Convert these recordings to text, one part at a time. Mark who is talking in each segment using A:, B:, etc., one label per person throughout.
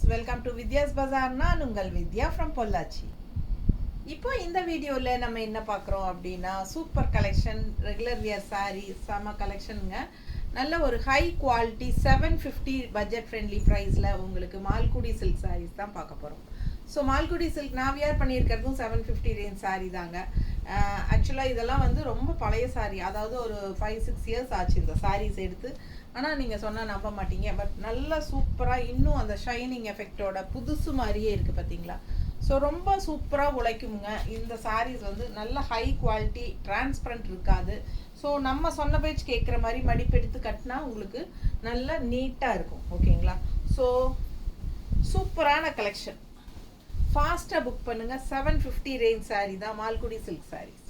A: Friends, welcome to Vidya's பஜார். நான் உங்கள் வித்யா from Pollachi. இப்போ இந்த வீடியோவில் நம்ம என்ன பார்க்குறோம் அப்படின்னா, super collection regular wear sari செம கலெக்ஷனுங்க. நல்ல ஒரு ஹை குவாலிட்டி 750 பட்ஜெட் ஃப்ரெண்ட்லி ப்ரைஸில் உங்களுக்கு மால்குடி சில்க் சாரீஸ் தான் பார்க்க போகிறோம். ஸோ மால்குடி சில்க் நான் வியர் பண்ணியிருக்கிறதும் 750 ரேஞ்ச் சாரீ தாங்க. ஆக்சுவலாக இதெல்லாம் வந்து ரொம்ப பழைய சாரீ, அதாவது ஒரு 5-6 இயர்ஸ் ஆச்சு இந்த சாரீஸ் எடுத்து. ஆனால் நீங்கள் சொன்னால் நம்ப மாட்டீங்க, பட் நல்லா சூப்பராக இன்னும் அந்த ஷைனிங் எஃபெக்டோட புதுசு மாதிரியே இருக்குது பார்த்தீங்களா. ஸோ ரொம்ப சூப்பராக உழைக்குங்க இந்த சாரீஸ். வந்து நல்ல ஹை குவாலிட்டி, டிரான்ஸ்பரண்ட் இருக்காது. ஸோ நம்ம சொன்ன பேச்சு கேட்குற மாதிரி மடிப்பெடுத்து கட்டினா உங்களுக்கு நல்லா நீட்டாக இருக்கும். ஓகேங்களா. ஸோ சூப்பரான கலெக்ஷன், ஃபாஸ்ட்டாக புக் பண்ணுங்கள். 750 ரேஞ்ச் சாரீ தான் Malgudi silk sarees.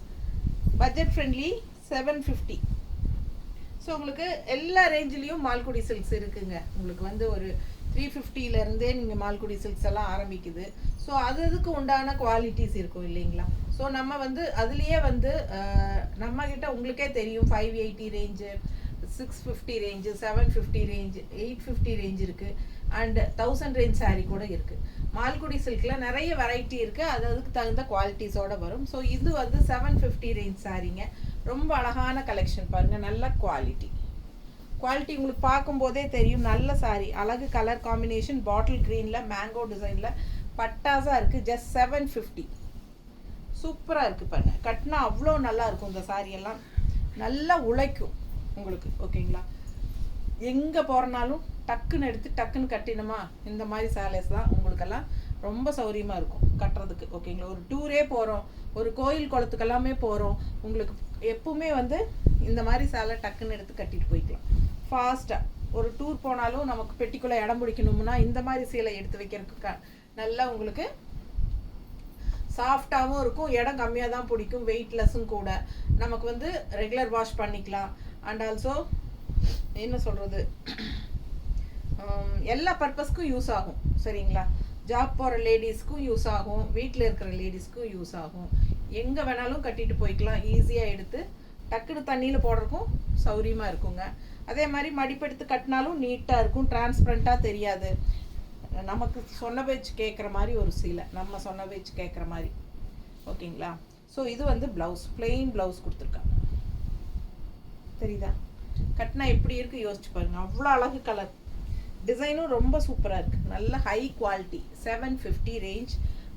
A: Budget friendly 750. So உங்களுக்கு எல்லா ரேஞ்சிலையும் மால்குடி சில்க்ஸ் இருக்குங்க. உங்களுக்கு வந்து ஒரு 350லேருந்தே நீங்கள் மால்குடி சில்க்ஸ் எல்லாம் ஆரம்பிக்குது. ஸோ அதுக்கு உண்டான குவாலிட்டிஸ் இருக்கும் இல்லைங்களா. ஸோ நம்ம வந்து அதுலேயே வந்து நம்மக்கிட்ட உங்களுக்கே தெரியும் 580 ரேஞ்சு, 650 ரேஞ்சு, 750 ரேஞ்சு, 850 ரேஞ்ச் இருக்குது, அண்ட் 1000 ரேஞ்ச் சாரீ கூட இருக்குது. மால்குடி சில்கில் நிறைய வெரைட்டி இருக்குது, அது அதுக்கு தகுந்த குவாலிட்டிஸோடு வரும். ஸோ இது வந்து 750 ரேஞ்ச் சாரீங்க. ரொம்ப அழகான கலெக்ஷன் பாருங்கள், நல்ல குவாலிட்டி உங்களுக்கு பார்க்கும்போதே தெரியும். நல்ல சாரீ, அழகு கலர் காம்பினேஷன், பாட்டில் க்ரீனில் மேங்கோ டிசைனில் பட்டாஸாக இருக்குது. ஜஸ்ட் 750. சூப்பராக இருக்குது பாருங்க. கட்டினா அவ்வளோ நல்லா இருக்கும். இந்த சாரீ எல்லாம் நல்லா உழைக்கும் உங்களுக்கு. ஓகேங்களா. எங்கே போகிறனாலும் டக்குன்னு எடுத்து டக்குன்னு கட்டினோமா, இந்த மாதிரி சாரீஸ் தான் உங்களுக்கெல்லாம் ரொம்ப சௌரியமாக இருக்கும் கட்டுறதுக்கு. ஓகேங்களா. ஒரு டூரே போகிறோம், ஒரு கோயில் குளத்துக்கெல்லாமே போகிறோம், உங்களுக்கு எப்பவுமே வந்து இந்த மாதிரி சேலை டக்குன்னு எடுத்து கட்டிட்டு போய்க்கலாம் ஃபாஸ்ட்டாக. ஒரு டூர் போனாலும் நமக்கு பெட்டிக்குள்ளே இடம் பிடிக்கணும்னா இந்த மாதிரி சேலை எடுத்து வைக்கிறதுக்கு நல்லா உங்களுக்கு சாஃப்டாகவும் இருக்கும், இடம் கம்மியாக தான் பிடிக்கும், வெயிட்லெஸ்ஸும் கூட. நமக்கு வந்து ரெகுலர் வாஷ் பண்ணிக்கலாம். அண்ட் ஆல்சோ என்ன சொல்கிறது, எல்லா பர்பஸ்க்கும் யூஸ் ஆகும். சரிங்களா. ஜாப் போகிற லேடிஸ்க்கும் யூஸ் ஆகும், வீட்டில் இருக்கிற லேடிஸ்க்கும் யூஸ் ஆகும். எங்கே வேணாலும் கட்டிட்டு போய்க்கலாம். ஈஸியாக எடுத்து டக்குன்னு தண்ணியில் போடுறதுக்கும் சௌரியமாக இருக்குங்க. அதே மாதிரி மடிப்பெடுத்து கட்டினாலும் நீட்டாக இருக்கும், டிரான்ஸ்பரண்ட்டாக தெரியாது. நமக்கு சொன்ன பேச்சு கேட்குற மாதிரி ஒரு சீலை, நம்ம சொன்ன பேச்சு கேட்குற மாதிரி. ஓகேங்களா. ஸோ இது வந்து ப்ளவுஸ், பிளெயின் ப்ளவுஸ் கொடுத்துருக்காங்க. தெரியுதா. கட்டினா எப்படி இருக்குது யோசிச்சு பாருங்கள். அவ்வளோ அழகு கலர், டிசைனும் ரொம்ப சூப்பராக இருக்குது. நல்ல high quality 750 range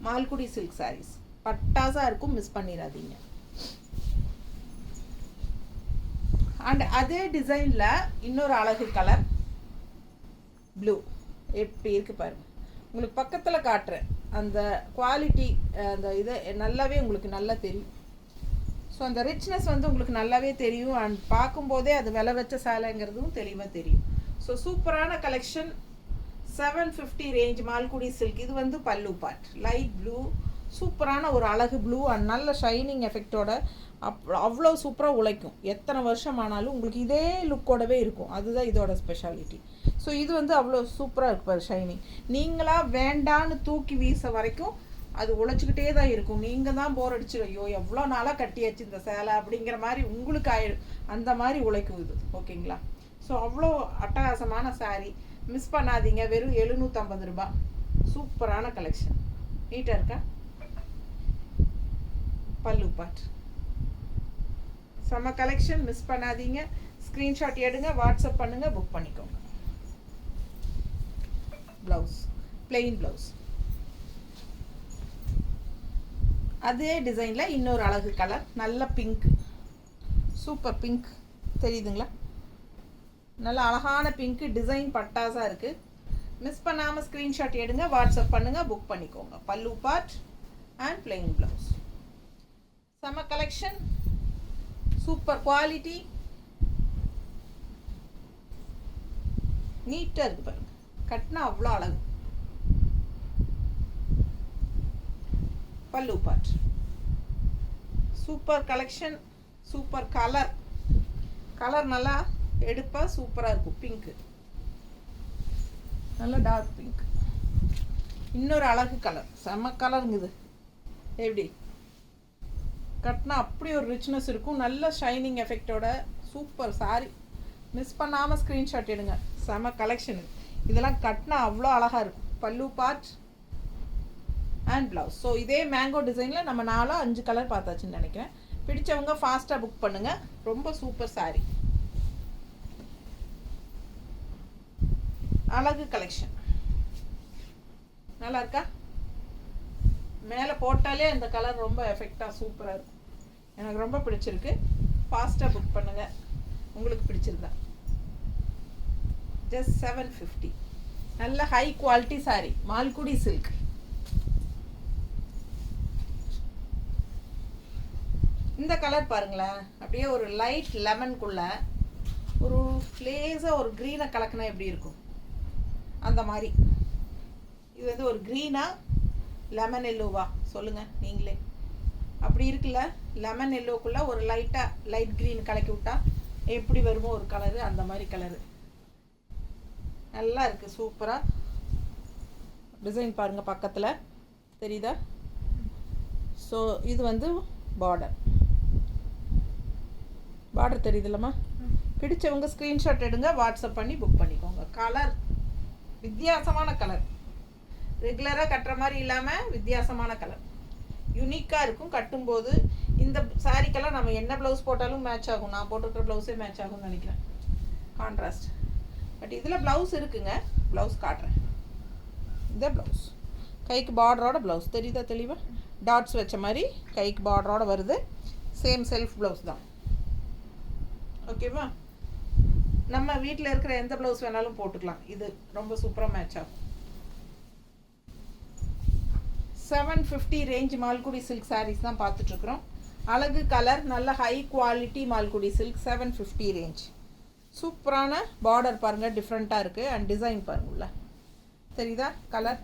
A: Malgudi silk sarees. பட்டாசாக இருக்கும், மிஸ் பண்ணிடாதீங்க. அண்ட் அதே டிசைனில் இன்னொரு அழகு கலர் ப்ளூ எப்படி இருக்குது பாருங்கள். உங்களுக்கு பக்கத்தில் காட்டுறேன், அந்த குவாலிட்டி அந்த இதை நல்லாவே உங்களுக்கு நல்லா தெரியும். ஸோ அந்த ரிச்னஸ் வந்து உங்களுக்கு நல்லாவே தெரியும். அண்ட் பார்க்கும்போதே அது விலை வச்ச சேலைங்கிறதும் தெளிவாக தெரியும். ஸோ சூப்பரான கலெக்ஷன் 750 ரேஞ்ச் மால்குடி சில்க். இது வந்து பல்லு பார்ட் லைட் ப்ளூ, சூப்பரான ஒரு அழகு ப்ளூ அண்ட் நல்ல ஷைனிங் எஃபெக்டோட அவ்வளோ சூப்பராக உழைக்கும். எத்தனை வருஷம் ஆனாலும் உங்களுக்கு இதே லுக்கோடவே இருக்கும். அதுதான் இதோட ஸ்பெஷாலிட்டி. ஸோ இது வந்து அவ்வளோ சூப்பராக இருக்கு பாரு ஷைனிங். நீங்களாக வேண்டான்னு தூக்கி வீச வரைக்கும் அது உழைச்சிக்கிட்டே தான் இருக்கும். நீங்கள் தான் போர் அடிச்சிடும், ஐயோ எவ்வளோ நாளாக கட்டியாச்சு இந்த சேலை அப்படிங்கிற மாதிரி உங்களுக்கு ஆயிடும். அந்த மாதிரி உழைக்கும் இது. ஓகேங்களா. ஸோ அவ்வளோ அட்டகாசமான சாரீ, மிஸ் பண்ணாதீங்க. வெறும் 750 ரூபாய். சூப்பரான கலெக்ஷன், நீட்டாக இருக்கா. பல்லு பாட் செம்ம கலெக்ஷன், மிஸ் பண்ணாதீங்க. ஸ்க்ரீன்ஷாட் எடுங்க, வாட்ஸ்அப் பண்ணுங்க, புக் பண்ணிக்கோங்க. ப்ளவுஸ் பிளெயின் ப்ளவுஸ், அதே டிசைனில் இன்னொரு அழகு கலர், நல்ல பிங்க், சூப்பர் பிங்க் தெரியுதுங்களா. நல்ல அழகான பிங்க்கு, டிசைன் பட்டாஸாக இருக்குது. மிஸ் பண்ணாமல் ஸ்க்ரீன்ஷாட் எடுங்க, வாட்ஸ்அப் பண்ணுங்கள், புக் பண்ணிக்கோங்க. பல்லு பார்ட் அண்ட் பிளெயின் ப்ளவுஸ். செம்ம கலெக்ஷன், சூப்பர் குவாலிட்டி, நீட்டாக இருக்குது பாருங்க. கட்டினா அவ்வளோ அழகு. பல்லு part super collection, super colour. Colour நல்லா எடுப்பாக சூப்பராக இருக்கும். பிங்க்கு, நல்ல டார்க் பிங்க். இன்னொரு அழகு கலர், செம்ம கலருங்குது. எப்படி கட்டினா அப்படி ஒரு ரிச்னஸ் இருக்கும், நல்ல ஷைனிங் எஃபெக்டோட சூப்பர் சாரி. மிஸ் பண்ணாமல் ஸ்க்ரீன்ஷாட் எடுங்க. செம்ம கலெக்ஷனு. இதெல்லாம் கட்டினா அவ்வளோ அழகாக இருக்கும். பல்லு பார்ட் அண்ட் ப்ளவுஸ். ஸோ இதே மேங்கோ டிசைனில் நம்ம 4-5 கலர் பார்த்தாச்சுன்னு நினைக்கிறேன். பிடிச்சவங்க ஃபாஸ்ட்டாக புக் பண்ணுங்கள். ரொம்ப சூப்பர் சாரீ, அழகு கலெக்ஷன். நல்லா இருக்கா? மேலே போட்டாலே அந்த கலர் ரொம்ப எஃபெக்டாக சூப்பராக இருக்கும். எனக்கு ரொம்ப பிடிச்சிருக்கு. ஃபாஸ்ட்டாக புக் பண்ணுங்கள் உங்களுக்கு பிடிச்சிருந்தா. ஜஸ்ட் 750. நல்ல high quality sari, Malgudi silk. இந்த கலர் பாருங்களேன், அப்படியே ஒரு லைட் லெமனுக்குள்ள ஒரு லேசாக ஒரு க்ரீனை கலக்கினா எப்படி இருக்கும் அந்த மாதிரி. இது வந்து ஒரு க்ரீனா லெமன் எல்லோவா சொல்லுங்கள் நீங்களே. அப்படி இருக்குல்ல, லெமன் எல்லோக்குள்ளே ஒரு லைட் க்ரீன் கலக்கி விட்டா எப்படி வருமோ ஒரு கலரு, அந்த மாதிரி கலரு. நல்லா இருக்குது, சூப்பராக. டிசைன் பாருங்கள் பக்கத்தில் தெரியுதா? ஸோ இது வந்து பார்டர் தெரியுதுல்லம்மா. பிடிச்சவங்க ஸ்க்ரீன்ஷாட் எடுங்க, வாட்ஸ்அப் பண்ணி புக் பண்ணிக்கோங்க. கலர் வித்தியாசமான கலர், ரெகுலராக கட்டுற மாதிரி இல்லாமல் வித்தியாசமான கலர், யூனிக்காக இருக்கும். கட்டும்போது இந்த சாரீக்கெல்லாம் நம்ம என்ன ப்ளவுஸ் போட்டாலும் மேட்ச் ஆகும். நான் போட்டிருக்கிற ப்ளவுஸே மேட்ச் ஆகும்னு நினைக்கிறேன், கான்ட்ராஸ்ட். பட் இதில் ப்ளவுஸ் இருக்குங்க, ப்ளவுஸ் காட்டுறேன். இந்த ப்ளவுஸ் கைக்கு பார்டரோட ப்ளவுஸ் தெரியுதா தெளிவாக? டாட்ஸ் வச்ச மாதிரி கைக்கு பார்டரோட வருது. சேம் செல்ஃப் ப்ளவுஸ் தான். ஓகேவா? நம்ம வீட்டில் இருக்கிற எந்த ப்ளவுஸ் வேணாலும் போட்டுக்கலாம். இது ரொம்ப சூப்பராக மேட்ச் ஆகும். 750 ரேஞ்ச் மால்குடி சில்க் சாரீஸ் தான் பார்த்துட்ருக்குறோம். அழகு கலர், நல்ல high quality Malgudi silk. 750 range. சூப்பரான பார்டர் பாருங்கள், டிஃப்ரெண்ட்டாக இருக்குது. அண்ட் டிசைன் பாருங்கள தெரியுதா? கலர்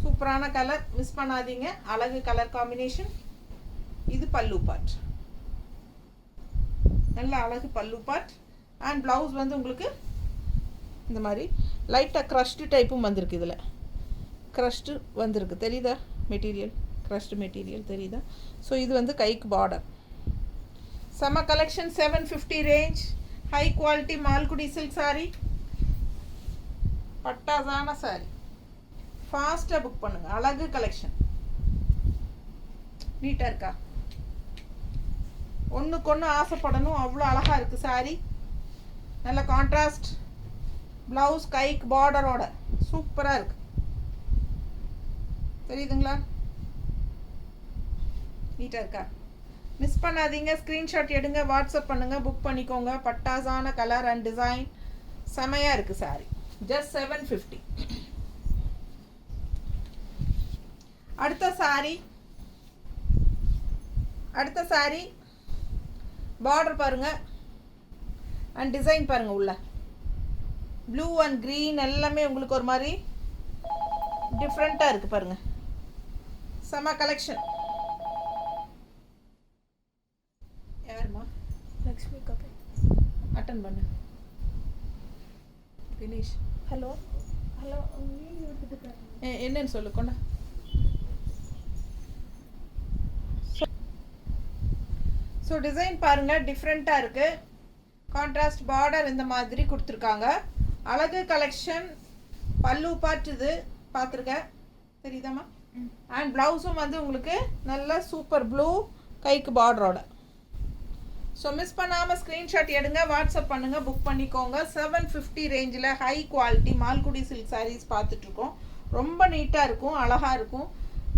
A: சூப்பரான கலர், மிஸ் பண்ணாதீங்க. அழகு கலர் காம்பினேஷன். இது பல்லு பார்ட், நல்ல அழகு பல்லு பார்ட். அண்ட் ப்ளவுஸ் வந்து உங்களுக்கு இந்த மாதிரி லைட்டாக க்ரஷ்டு டைப்பும் வந்திருக்கு. இதில் க்ரஷ்டு வந்திருக்கு தெரியுதா? மெட்டீரியல் க்ரஷ்டு மெட்டீரியல் தெரியுதா? ஸோ இது வந்து கைக்கு பார்டர். செம்ம collection. 750 range, high quality Malgudi silk saree, பட்டாசான சாரீ. ஃபாஸ்ட்டாக புக் பண்ணுங்கள். அழகு கலெக்ஷன். நீட்டாக இருக்கா? ஒன்றுக்கு ஒன்று ஆசைப்படணும், அவ்வளோ அழகாக இருக்குது சாரீ. நல்ல கான்ட்ராஸ்ட் ப்ளவுஸ், கைக்கு பார்டரோட சூப்பராக இருக்குது. தெரியுதுங்களா? நீட்டாக இருக்கா? மிஸ் பண்ணாதீங்க. ஸ்க்ரீன்ஷாட் எடுங்க, வாட்ஸ்அப் பண்ணுங்கள், புக் பண்ணிக்கோங்க. பட்டாசான கலர் அண்ட் டிசைன் செமையாக இருக்குது சாரீ. ஜஸ்ட் 750. அடுத்த சாரீ பார்டர் பாருங்க அண்ட் டிசைன் பாருங்க. உள்ள ப்ளூ அண்ட் க்ரீன் எல்லாமே உங்களுக்கு ஒரு மாதிரி டிஃப்ரெண்ட்டாக இருக்குது பாருங்க. செம கலெக்ஷன். யாருமா?
B: லக்ஷ்மி கபே
A: அட்டன் பண்ணு. தினேஷ்
B: ஹலோ
A: என்னன்னு சொல்லு கொண்டா. ஸோ டிசைன் பாருங்கள், டிஃப்ரெண்ட்டாக இருக்குது. கான்ட்ராஸ்ட் பார்டர் இந்த மாதிரி கொடுத்துருக்காங்க. அழகு கலெக்ஷன். பல்லு பார்ட் இது பார்த்துருக்கேன் தெரியுதாம்மா? அண்ட் ப்ளவுஸும் வந்து உங்களுக்கு நல்ல சூப்பர் ப்ளூ கைக்கு பார்டரோட. ஸோ மிஸ் பண்ணாமல் ஸ்க்ரீன்ஷாட் எடுங்க, வாட்ஸ்அப் பண்ணுங்கள், புக் பண்ணிக்கோங்க. 750 ரேஞ்சில் high quality Malgudi silk sarees பார்த்துட்ருக்கோம். ரொம்ப நீட்டாக இருக்கும், அழகாக இருக்கும்.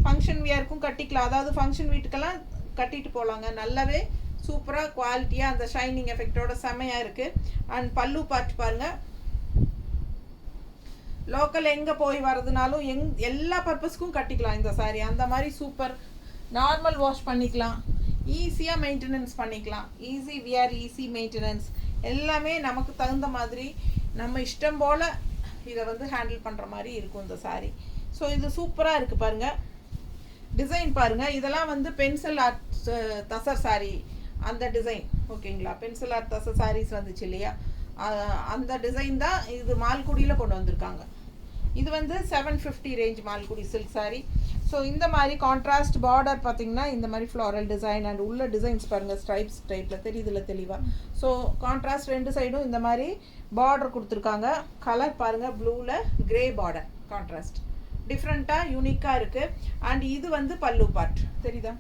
A: ஃபங்க்ஷன் வியருக்கும் கட்டிக்கலாம். அதாவது ஃபங்க்ஷன் வீட்டுக்கெல்லாம் கட்டிட்டு போகலாங்க. நல்லாவே சூப்பராக குவாலிட்டியாக அந்த ஷைனிங் எஃபெக்டோட செம்மையாக இருக்குது. அண்ட் பல்லு பார்ட் பாருங்கள். லோக்கல் எங்கே போய் வரதுனாலும் எல்லா பர்பஸ்க்கும் கட்டிக்கலாம் இந்த சாரீ. அந்த மாதிரி சூப்பர். நார்மல் வாஷ் பண்ணிக்கலாம், ஈஸியாக மெயின்டெனன்ஸ் பண்ணிக்கலாம். ஈஸி வியர், ஈஸி மெயின்டெனன்ஸ், எல்லாமே நமக்கு தகுந்த மாதிரி நம்ம இஷ்டம் போல் இதை வந்து ஹேண்டில் பண்ணுற மாதிரி இருக்கும் இந்த சாரீ. ஸோ இது சூப்பராக இருக்குது பாருங்கள். டிசைன் பாருங்கள். இதெல்லாம் வந்து பென்சில் ஆர்ட் தசர் சாரீ அந்த டிசைன். ஓகேங்களா? பென்சில் ஆர்ட் தசர் சாரீஸ் வந்துச்சு இல்லையா, அந்த டிசைன் தான் இது மால்குடியில் கொண்டு வந்திருக்காங்க. இது வந்து 750 range Malgudi silk sari. So இந்த மாதிரி கான்ட்ராஸ்ட் பார்டர் பார்த்தீங்கன்னா இந்த மாதிரி ஃப்ளாரல் டிசைன் அண்ட் உள்ள டிசைன்ஸ் பாருங்கள் ஸ்ட்ரைப்ஸ் டைப்பில் தெரியுதுல தெளிவாக. ஸோ கான்ட்ராஸ்ட் ரெண்டு சைடும் இந்த மாதிரி பார்டர் கொடுத்துருக்காங்க. கலர் பாருங்கள் ப்ளூவில் கிரே பார்டர் கான்ட்ராஸ்ட் டிஃப்ரெண்ட்டாக யூனிக்காக இருக்குது. அண்ட் இது வந்து பல்லு பார்ட் தெரியுதா,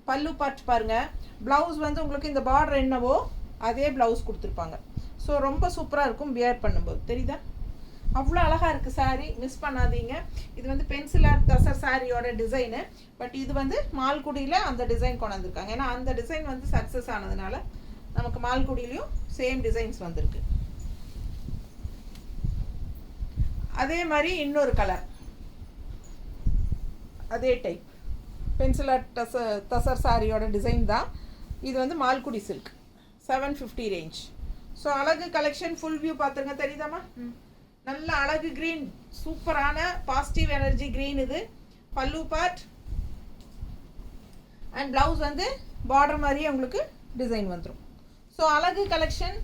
A: பல்லு பார்ட் பாருங்கள். ப்ளவுஸ் வந்து உங்களுக்கு இந்த பார்டர் என்னவோ அதே ப்ளவுஸ் கொடுத்துருப்பாங்க. ஸோ ரொம்ப சூப்பராக இருக்கும் வியர் பண்ணும்போது தெரியுதா, அவ்வளோ அழகாக இருக்குது சாரீ, மிஸ் பண்ணாதீங்க. இது வந்து பென்சில் ஆர்ட் தசர் சாரியோட டிசைனு. பட் இது வந்து மால்குடியில் அந்த டிசைன் கொண்டு வந்திருக்காங்க. ஏன்னா அந்த டிசைன் வந்து சக்ஸஸ் ஆனதுனால நமக்கு மால்குடியிலையும் சேம் டிசைன்ஸ் வந்திருக்கு. அதே மாதிரி இன்னொரு கலர் அதே டைப் பென்சில் ஆர்ட் தசர் சாரியோட டிசைன் தான். இது வந்து மால்குடி சில்க் 750 ரேஞ்ச். ஸோ அழகு கலெக்ஷன் ஃபுல் வியூ பார்த்துருங்க தெரியுதாம்மா. நல்ல அழகு க்ரீன், சூப்பரான பாசிட்டிவ் எனர்ஜி க்ரீன். இது பல்லு பார்ட் அண்ட் ப்ளவுஸ் வந்து பார்டர் மாதிரியே உங்களுக்கு டிசைன் வந்துடும். ஸோ அழகு கலெக்ஷன்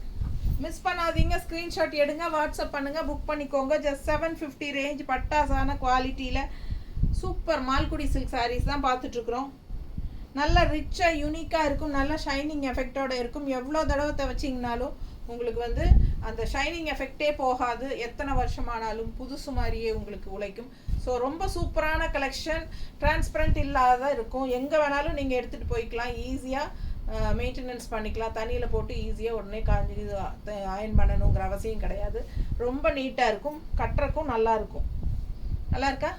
A: மிஸ் பண்ணாதீங்க. ஸ்க்ரீன்ஷாட் எடுங்க, வாட்ஸ்அப் பண்ணுங்கள், புக் பண்ணிக்கோங்க. ஜஸ்ட் 750 ரேஞ்ச் பட்டாசான குவாலிட்டியில் சூப்பர் மால்குடி சில்க் சாரீஸ் தான் பார்த்துட்ருக்குறோம். நல்ல ரிச்சாக யூனிக்காக இருக்கும், நல்ல ஷைனிங் எஃபெக்டோடு இருக்கும். எவ்வளோ தடவை துவைச்சிங்கனாலும் உங்களுக்கு வந்து அந்த ஷைனிங் எஃபெக்டே போகாது. எத்தனை வருஷமானாலும் புதுசு மாதிரியே உங்களுக்கு உழைக்கும். ஸோ ரொம்ப சூப்பரான கலெக்ஷன், டிரான்ஸ்பரண்ட் இல்லாத இருக்கும். எங்கே வேணாலும் நீங்கள் எடுத்துகிட்டு போய்க்கலாம், ஈஸியாக மெயின்டெனன்ஸ் பண்ணிக்கலாம். தண்ணியில் போட்டு ஈஸியாக உடனே காஞ்சி அயன் பண்ணணுங்கிற அவசியம் கிடையாது. ரொம்ப நீட்டாக இருக்கும், கட்டுறக்கும் நல்லாயிருக்கும். நல்லா இருக்கா?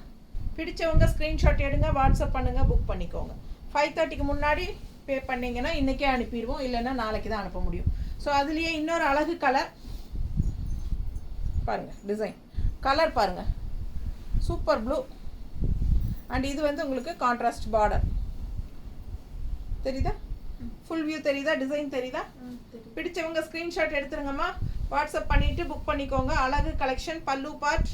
A: பிடிச்சவங்க ஸ்க்ரீன்ஷாட் எடுங்க, வாட்ஸ்அப் பண்ணுங்கள், புக் பண்ணிக்கோங்க. 5:30க்கு முன்னாடி பே பண்ணிங்கன்னா இன்றைக்கே அனுப்பிடுவோம், இல்லைன்னா நாளைக்கு தான் அனுப்ப முடியும். ஸோ அதுலேயே இன்னொரு அழகு கலர் பாருங்கள், டிசைன் கலர் பாருங்கள், சூப்பர் ப்ளூ. அண்ட் இது வந்து உங்களுக்கு கான்ட்ராஸ்ட் பார்டர் தெரியுதா, ஃபுல் வியூ தெரியுதா, டிசைன் தெரியுதா? பிடிச்சவங்க ஸ்க்ரீன்ஷாட் எடுத்துருங்கம்மா, வாட்ஸ்அப் பண்ணிவிட்டு புக் பண்ணிக்கோங்க. அழகு கலெக்ஷன் பல்லு பார்ட்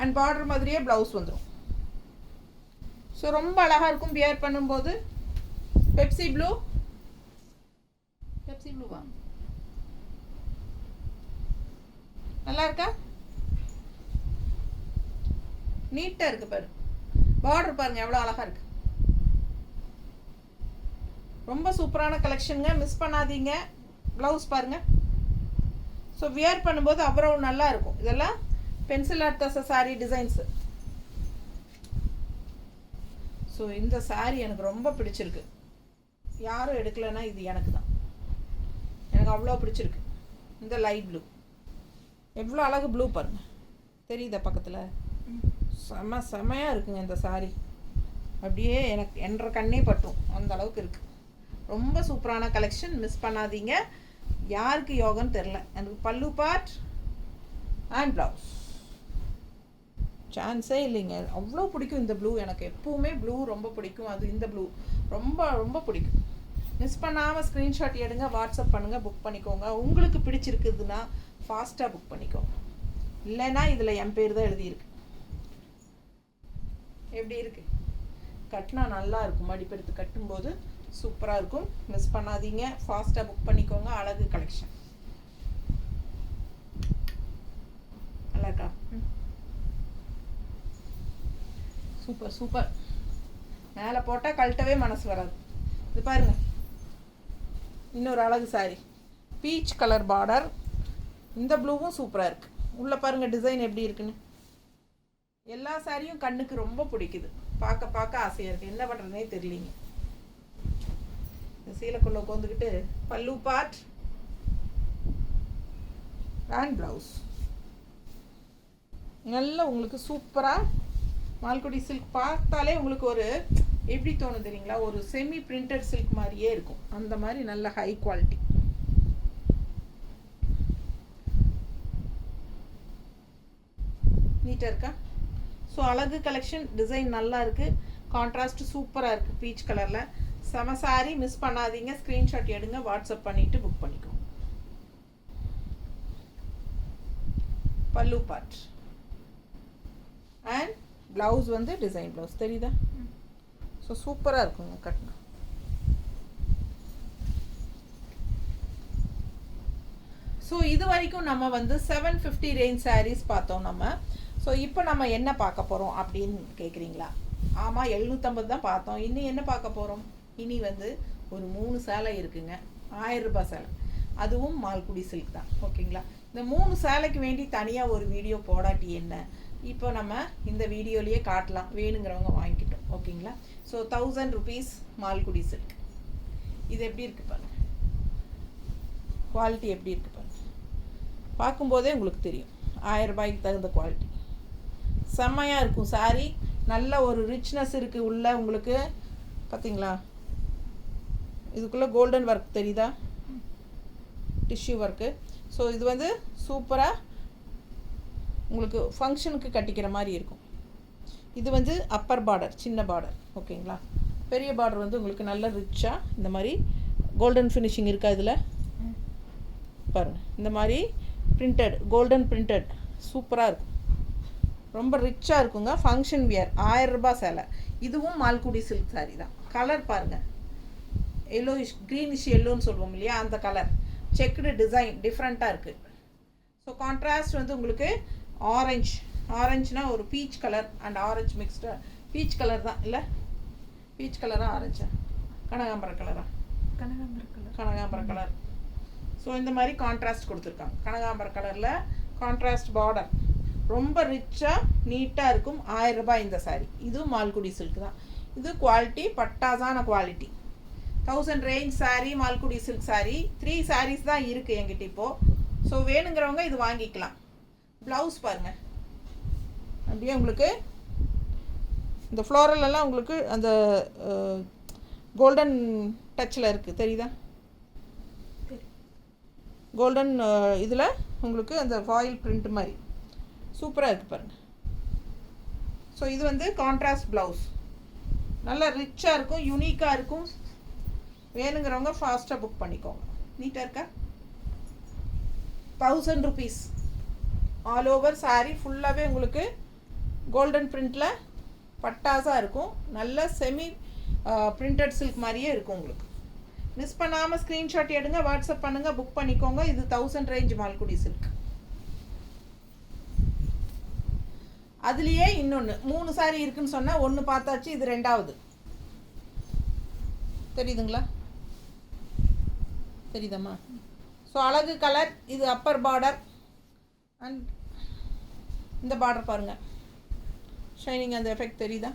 A: அண்ட் பார்டர் மாதிரியே ப்ளவுஸ் வந்துடும். ஸோ ரொம்ப அழகாக இருக்கும் வியர் பண்ணும்போது. பெப்சி ப்ளூவா நல்லா இருக்கா? நீட்டாக இருக்கு பாரு, பார்டர் பாருங்க எவ்வளோ அழகாக இருக்கு. ரொம்ப சூப்பரான கலெக்ஷனுங்க, மிஸ் பண்ணாதீங்க. ப்ளவுஸ் பாருங்க. ஸோ வியர் பண்ணும்போது அவ்வளோ நல்லா இருக்கும். இதெல்லாம் பென்சில் ஆர்ட் தச சாரி டிசைன்ஸு. ஸோ இந்த சாரீ எனக்கு ரொம்ப பிடிச்சிருக்கு. யாரும் எடுக்கலைன்னா இது எனக்கு தான், எனக்கு அவ்வளோ பிடிச்சிருக்கு. இந்த லைட் ப்ளூ எவ்வளோ அழகு ப்ளூ பாருங்கள், தெரியுதா பக்கத்தில்? செமையாக இருக்குங்க இந்த சாரீ. அப்படியே எனக்கு என்ற கண்ணே பட்டும் அந்த அளவுக்கு இருக்குது. ரொம்ப சூப்பரான கலெக்ஷன், மிஸ் பண்ணாதீங்க. யாருக்கு யோகன்னு தெரில. எனக்கு பல்லு பார்ட் அண்ட் ப்ளவுஸ் சான்ஸே இல்லைங்க. அவ்வளோ பிடிக்கும் இந்த ப்ளூ. எனக்கு எப்போவுமே ப்ளூ ரொம்ப பிடிக்கும். அது இந்த ப்ளூ ரொம்ப ரொம்ப பிடிக்கும். மிஸ் பண்ணாமல் ஸ்க்ரீன்ஷாட் எடுங்க, வாட்ஸ்அப் பண்ணுங்கள், புக் பண்ணிக்கோங்க. உங்களுக்கு பிடிச்சிருக்குதுன்னா ஃபாஸ்ட்டாக புக் பண்ணிக்கோங்க, இல்லைன்னா இதில் என் பேர் தான் எழுதியிருக்கு. எப்படி இருக்குது? கட்டினா நல்லா இருக்கும், மடிப்பெடுத்து கட்டும்போது சூப்பராக இருக்கும். மிஸ் பண்ணாதீங்க, ஃபாஸ்ட்டாக புக் பண்ணிக்கோங்க. அழகு கலெக்ஷன் நல்லா இருக்கா? Super super. மேலே போட்டால் கழட்டவே மனசு வராது. இது பாருங்கள், இன்னொரு அழகு சாரி, பீச் கலர் பார்டர். இந்த ப்ளூவும் சூப்பராக இருக்குது. உள்ளே பாருங்கள் டிசைன் எப்படி இருக்குன்னு. எல்லா சாரியும் கண்ணுக்கு ரொம்ப பிடிக்குது, பார்க்க பார்க்க ஆசையாக இருக்குது. என்ன பண்ணுறதுனே தெரியலிங்க. இந்த சீலைக்குள்ளே உட்காந்துக்கிட்டு பல்லு பார்ட் அண்ட் ப்ளவுஸ் நல்லா உங்களுக்கு சூப்பராக. மால்குடி சில்க் பார்த்தாலே உங்களுக்கு ஒரு எப்படி தோணும் தெரியுங்களா, ஒரு செமி பிரிண்டட் சில்க் மாதிரியே இருக்கும். அந்த மாதிரி நல்ல ஹை குவாலிட்டி. நீட்டாக இருக்கா? ஸோ அழகு கலெக்ஷன், டிசைன் நல்லா இருக்குது, கான்ட்ராஸ்ட் சூப்பராக இருக்குது பீச் கலரில். செம சாரி, மிஸ் பண்ணாதீங்க. ஸ்க்ரீன்ஷாட் எடுங்க, வாட்ஸ்அப் பண்ணிவிட்டு புக் பண்ணிக்கோங்க. பல்லு பார்ட் அண்ட் ப்ளவுஸ் வந்து டிசைன் ப்ளவுஸ் தெரியுதா? ஸோ சூப்பராக இருக்குங்க கட்டினா. ஸோ இது வரைக்கும் நம்ம வந்து 750 ரேஞ்ச் சாரீஸ் பார்த்தோம் நம்ம. ஸோ இப்போ நம்ம என்ன பார்க்க போகிறோம் அப்படின்னு கேட்குறீங்களா? ஆமாம், 750 தான் பார்த்தோம். இன்னும் என்ன பார்க்க போகிறோம்? இனி வந்து ஒரு 3 சேலை இருக்குங்க, 1000 ரூபாய் சேலை, அதுவும் மால்குடி சில்க் தான். ஓகேங்களா? இந்த 3 சேலைக்கு வேண்டி தனியாக ஒரு வீடியோ போடாட்டி என்ன, இப்போ நம்ம இந்த வீடியோலேயே காட்டலாம், வேணுங்கிறவங்க வாங்கிக்கிட்டோம். ஓகேங்களா? So 1000 rupees Malgudi silk. இது எப்படி இருக்குது பாருங்க, குவாலிட்டி எப்படி இருக்குது பாருங்க, பார்க்கும்போதே உங்களுக்கு தெரியும் 1000 ரூபாய்க்கு தகுந்த குவாலிட்டி. செம்மையாக இருக்கும் சாரீ, நல்ல ஒரு ரிச்னஸ் இருக்குது உள்ள. உங்களுக்கு பார்த்தீங்களா, இதுக்குள்ளே கோல்டன் ஒர்க் தெரியுதா, டிஷ்யூ ஒர்க்கு. ஸோ இது வந்து சூப்பராக உங்களுக்கு ஃபங்க்ஷனுக்கு கட்டிக்கிற மாதிரி இருக்கும். இது வந்து அப்பர் பார்டர், சின்ன பார்டர். ஓகேங்களா? பெரிய பார்டர் வந்து உங்களுக்கு நல்ல ரிச்சாக இந்த மாதிரி கோல்டன் ஃபினிஷிங் இருக்கா இதில் பாருங்கள். இந்த மாதிரி பிரிண்டட், கோல்டன் பிரிண்டட் சூப்பராக இருக்கும், ரொம்ப ரிச்சாக இருக்குங்க. ஃபங்க்ஷன் வியர் 1000 ரூபாய் சேலை. இதுவும் மால்குடி சில்க் சாரீ தான். கலர் பாருங்கள், எல்லோயிஷ் க்ரீனிஷ் எல்லோன்னு சொல்லுவோம் இல்லையா, அந்த கலர். செக்குடு டிசைன் டிஃப்ரெண்ட்டாக இருக்குது. ஸோ கான்ட்ராஸ்ட் வந்து உங்களுக்கு ஆரஞ்சுனா ஒரு peach colour and orange mixed. Peach colour தான் இல்லை, பீச் கலராக ஆரஞ்சா, கனகாம்பர கலரா, கனகாம்பர கலர். ஸோ இந்த மாதிரி கான்ட்ராஸ்ட் கொடுத்துருக்காங்க. கனகாம்பர கலரில் கான்ட்ராஸ்ட் பார்டர், ரொம்ப ரிச்சாக நீட்டாக இருக்கும். 1000 ரூபாய் இந்த சாரீ. இதுவும் மால்குடி சில்க் தான். இது குவாலிட்டி பட்டாசான quality. 1000 range saree, Malgudi silk saree. 3 sarees தான் இருக்குது என்கிட்ட இப்போது. ஸோ வேணுங்கிறவங்க இது வாங்கிக்கலாம். ப்ளவுஸ் பாருங்கள், அப்படியே உங்களுக்கு இந்த ஃப்ளோரலெல்லாம் உங்களுக்கு அந்த கோல்டன் டச்சில் இருக்குது தெரியுதா, கோல்டன் இதில் உங்களுக்கு அந்த ஃபாயில் பிரிண்ட் மாதிரி சூப்பராக இருக்குது பாருங்கள். ஸோ இது வந்து கான்ட்ராஸ்ட் ப்ளவுஸ், நல்லா ரிச்சாக இருக்கும், யூனிக்காக இருக்கும். வேணுங்கிறவங்க ஃபாஸ்ட்டாக புக் பண்ணிக்கோங்க. நீட்டாக இருக்கா? 1000 ருபீஸ். ஆல் ஓவர் சாரீ ஃபுல்லாகவே உங்களுக்கு கோல்டன் பிரிண்டில் பட்டாசாக இருக்கும். நல்ல செமி பிரிண்டட் சில்க் மாதிரியே இருக்கும் உங்களுக்கு. மிஸ் பண்ணாமல் ஸ்க்ரீன்ஷாட் எடுங்க, வாட்ஸ்அப் பண்ணுங்கள், புக் பண்ணிக்கோங்க. இது 1000 ரேஞ்ச் மால்குடி சில்க். அதுலேயே இன்னொன்று 3 சாரீ இருக்குன்னு சொன்னால் ஒன்று பார்த்தாச்சு, இது 2வது. தெரியுதுங்களா, தெரியுதம்மா? ஸோ அழகு கலர், இது அப்பர் பார்டர் அண்ட் இந்த பார்டர் பாருங்கள், ஷைனிங் அந்த எஃபெக்ட் தெரியுதா,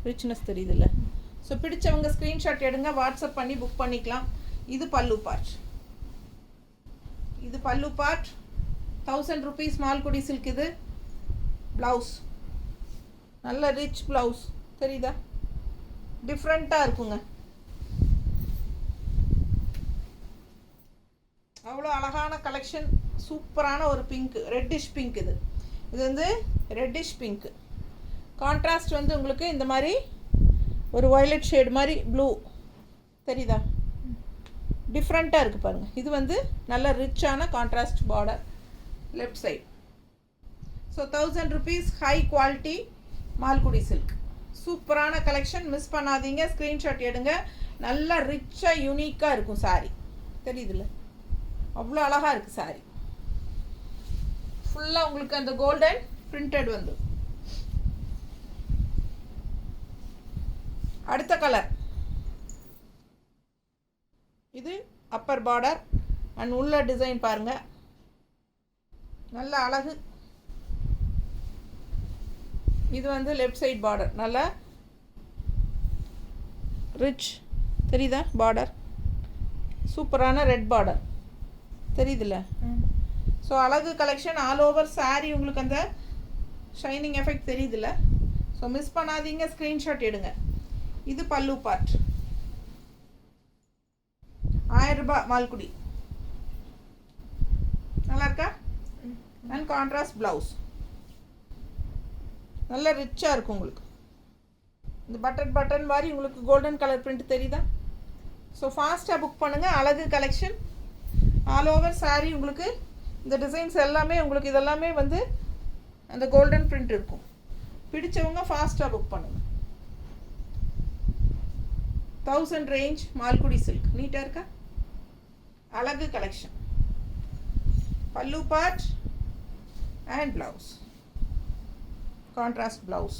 A: ரிச்னஸ் தெரியுதுல்ல. ஸோ பிடிச்சவங்க ஸ்க்ரீன்ஷாட் எடுங்க, வாட்ஸ்அப் பண்ணி புக் பண்ணிக்கலாம். இது பல்லு பார்ட், இது பல்லு பார்ட். 1000 rupees Malgudi silk. இது ப்ளவுஸ், நல்ல ரிச் ப்ளவுஸ் தெரியுதா, டிஃப்ரெண்ட்டாக இருக்குங்க. அவ்வளோ அழகான கலெக்ஷன், சூப்பரான ஒரு பிங்க், ரெட்டிஷ் பிங்க். இது வந்து ரெட்டிஷ் பிங்க். கான்ட்ராஸ்ட் வந்து உங்களுக்கு இந்த மாதிரி ஒரு வயலட் ஷேட் மாதிரி ப்ளூ தெரியுதா, டிஃப்ரெண்ட்டாக இருக்குது பாருங்கள். இது வந்து நல்ல ரிச்சான contrast border left side. So 1000 rupees high quality Malgudi silk. சூப்பரான கலெக்ஷன், மிஸ் பண்ணாதீங்க. ஸ்க்ரீன்ஷாட் எடுங்க. நல்லா ரிச்சாக யூனிக்காக இருக்கும் சாரீ, தெரியுதுல்ல, அவ்வளோ அழகாக இருக்குது சாரீ. ஃபுல்லாக உங்களுக்கு அந்த கோல்டன் பிரிண்டட் வந்து. அடுத்த கலர், இது அப்பர் பார்டர் அண்ட் உள்ள டிசைன் பாருங்கள், நல்ல அழகு. இது வந்து லெஃப்ட் சைட் பார்டர், நல்ல ரிச் தெரியுதா பார்டர், சூப்பரான ரெட் பார்டர் தெரியுதுல்ல. ஸோ அழகு கலெக்ஷன் ஆல் ஓவர் சாரீ உங்களுக்கு அந்த ஷைனிங் எஃபெக்ட் தெரியுதுல்ல. ஸோ மிஸ் பண்ணாதீங்க, ஸ்க்ரீன்ஷாட் எடுங்க. இது பல்லு பார்ட், 1000 ரூபாய் மால்குடி. நல்லா இருக்கா? அண்ட் கான்ட்ராஸ்ட் ப்ளவுஸ், நல்ல ரிச்சாக இருக்கும் உங்களுக்கு. இந்த பட்டன் மாதிரி உங்களுக்கு கோல்டன் கலர் பிரிண்ட் தெரியுதா? ஸோ ஃபாஸ்ட்டாக புக் பண்ணுங்கள். அழகு கலெக்ஷன் ஆல் ஓவர் சாரீ உங்களுக்கு இந்த டிசைன்ஸ் எல்லாமே உங்களுக்கு இதெல்லாமே வந்து அந்த கோல்டன் பிரிண்ட் இருக்கும். பிடிச்சவங்க ஃபாஸ்ட்டாக புக் பண்ணுங்கள். 1000 ரேஞ்ச் மால்குடி சில்க். நீட்டாக இருக்கா? அழகு கலெக்ஷன். பல்லு part and blouse, contrast blouse.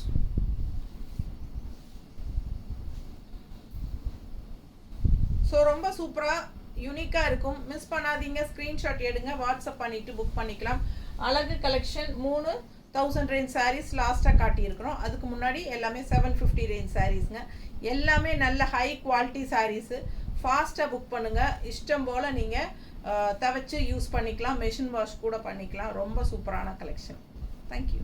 A: So ரொம்ப சூப்பராக யூனிக்காக இருக்கும். மிஸ் பண்ணாதீங்க, ஸ்க்ரீன்ஷாட் எடுங்க, வாட்ஸ்அப் பண்ணிவிட்டு புக் பண்ணிக்கலாம். அழகு கலெக்ஷன் 3000 ரேஞ்ச் சாரீஸ் லாஸ்ட்டாக காட்டியிருக்கிறோம். அதுக்கு முன்னாடி எல்லாமே 750 ரேஞ்ச் சாரீஸுங்க. எல்லாமே நல்ல ஹை குவாலிட்டி சாரீஸு. ஃபாஸ்ட்டாக புக் பண்ணுங்கள். இஷ்டம் போல் நீங்கள் துவைச்சி யூஸ் பண்ணிக்கலாம், மெஷின் வாஷ் கூட பண்ணிக்கலாம். ரொம்ப சூப்பரான கலெக்ஷன். தேங்க்யூ.